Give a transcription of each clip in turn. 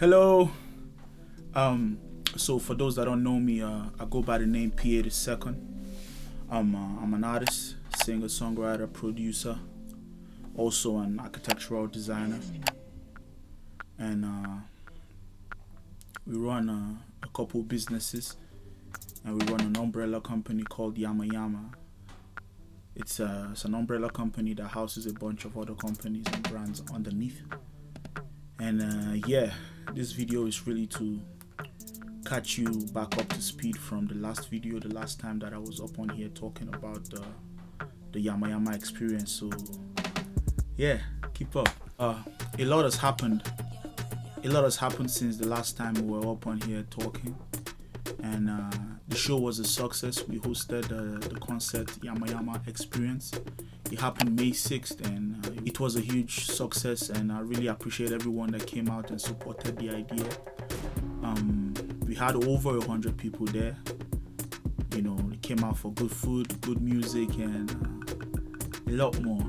Hello. So for those that don't know me, I go by the name Pa.II. I'm an artist, singer, songwriter, producer, also an architectural designer, and we run a couple businesses, and we run an umbrella company called Yama Yama. It's an umbrella company that houses a bunch of other companies and brands underneath. And this video is really to catch you back up to speed from the last video, the last time that I was up on here talking about the Yama Yama experience. So yeah, keep up. A lot has happened. A lot has happened since the last time we were up on here talking, and the show was a success. We hosted the concert Yama Yama Experience. It happened May 6th, and it was a huge success, and I really appreciate everyone that came out and supported the idea. We had over 100 people there. You know, they came out for good food, good music, and a lot more.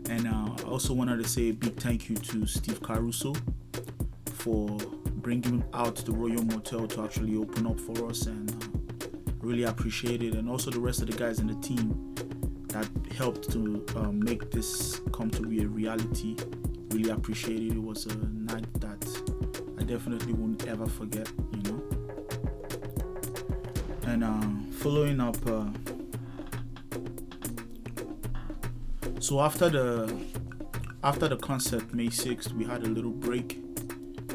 And I also wanted to say a big thank you to Steve Caruso for bringing out the Royal Motel to actually open up for us, and really appreciate it. And also the rest of the guys in the team that helped to make this come to be a reality. Really appreciate it. It was a night that I definitely won't ever forget, you know. And following up, so after the concert May 6th, we had a little break,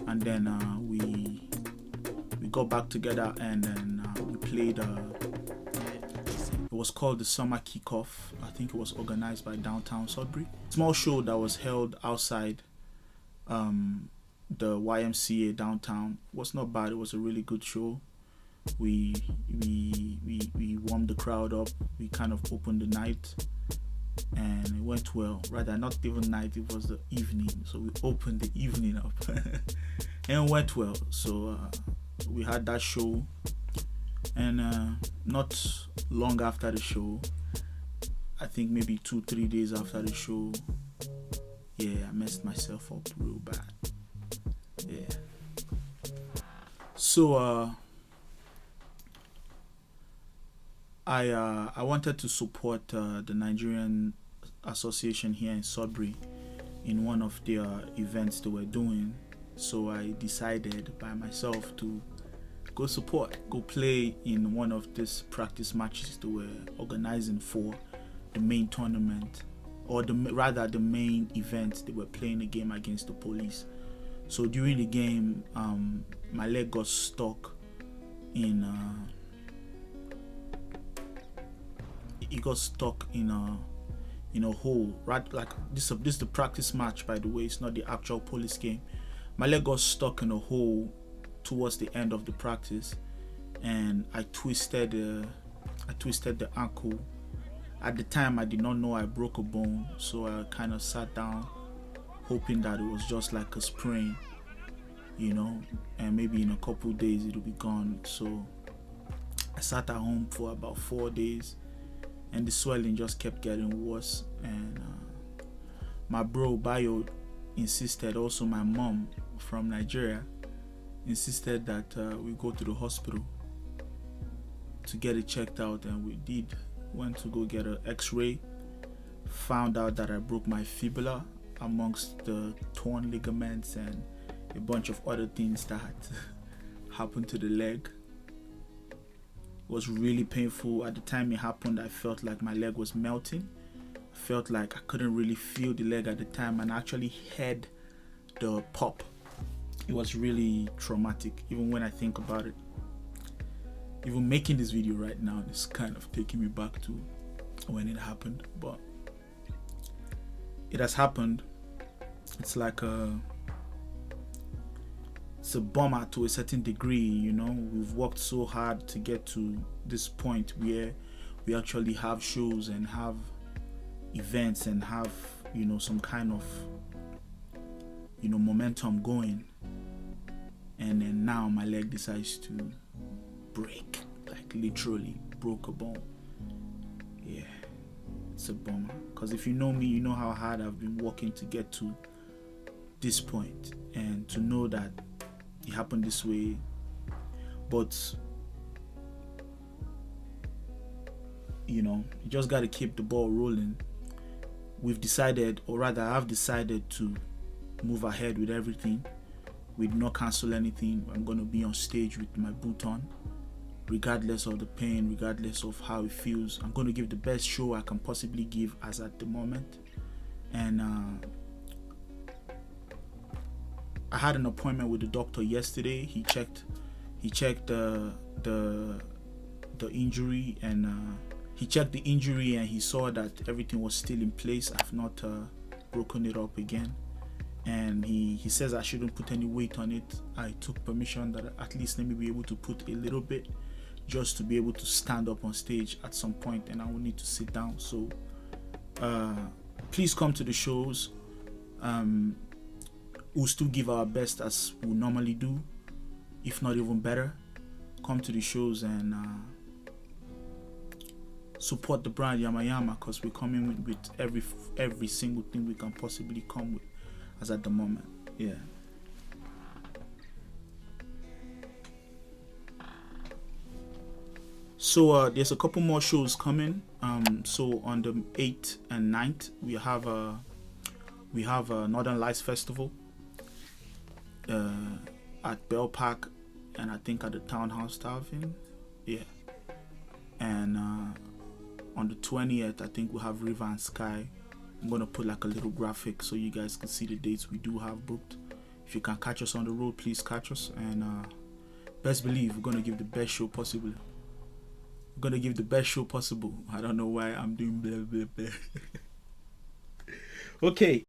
and then we got back together, and then we played. It was called the Summer Kickoff. I think it was organized by Downtown Sudbury. Small show that was held outside the YMCA downtown. It was not bad. It was a really good show. We warmed the crowd up. We kind of opened the night, and it went well. Rather, not even night, it was the evening. So we opened the evening up and it went well. So we had that show, and not long after the show, I think maybe 2-3 days after the show, I messed myself up real bad. So I wanted to support the Nigerian Association here in Sudbury in one of their events they were doing. So I decided by myself to go play in one of these practice matches they were organizing for the main tournament, or the main event. They were playing a game against the police. So during the game, my leg got stuck in in a hole, right? Like this is the practice match, by the way. It's not the actual police game. My leg got stuck in a hole towards the end of the practice, and I twisted the ankle. At the time, I did not know I broke a bone, so I kind of sat down hoping that it was just like a sprain, you know, and maybe in a couple days it'll be gone. So I sat at home for about 4 days, and the swelling just kept getting worse. And my bro Bayo insisted, also my mom from Nigeria insisted that we go to the hospital to get it checked out, and we did. Went to go get an x-ray, found out that I broke my fibula amongst the torn ligaments and a bunch of other things that happened to the leg. It was really painful. At the time it happened, I felt like my leg was melting. I felt like I couldn't really feel the leg at the time, and I actually heard the pop. It was really traumatic. Even when I think about it, even making this video right now is kind of taking me back to when it happened. But it has happened. It's like it's a bummer to a certain degree, you know. We've worked so hard to get to this point where we actually have shows and have events and have, you know, some kind of, you know, momentum going, and then now my leg decides to break, like literally broke a bone. Yeah, it's a bummer, because if you know me, you know how hard I've been working to get to this point, and to know that it happened this way, but you just got to keep the ball rolling. We've decided, or rather I've decided, to move ahead with everything. We did not cancel anything. I'm going to be on stage with my boot on, regardless of the pain, regardless of how it feels. I'm going to give the best show I can possibly give as at the moment. And I had an appointment with the doctor yesterday. He checked the injury, and he checked the injury, and he saw that everything was still in place. I've not broken it up again, and he says I shouldn't put any weight on it. I took permission that at least let me be able to put a little bit, just to be able to stand up on stage at some point, and I will need to sit down. So please come to the shows. We'll still give our best as we normally do, if not even better. Come to the shows and support the brand Yama Yama, because we're coming with every single thing we can possibly come with as at the moment. Yeah. So there's a couple more shows coming. So on the 8th and 9th we have a Northern Lights Festival at Bell Park, and I think at the Townhouse Tavern. Yeah. And on the 20th I think we'll have River and Sky. I'm gonna put like a little graphic so you guys can see the dates we do have booked. If you can catch us on the road, please catch us, and best believe we're gonna give the best show possible. I don't know why I'm doing blah blah blah. Okay.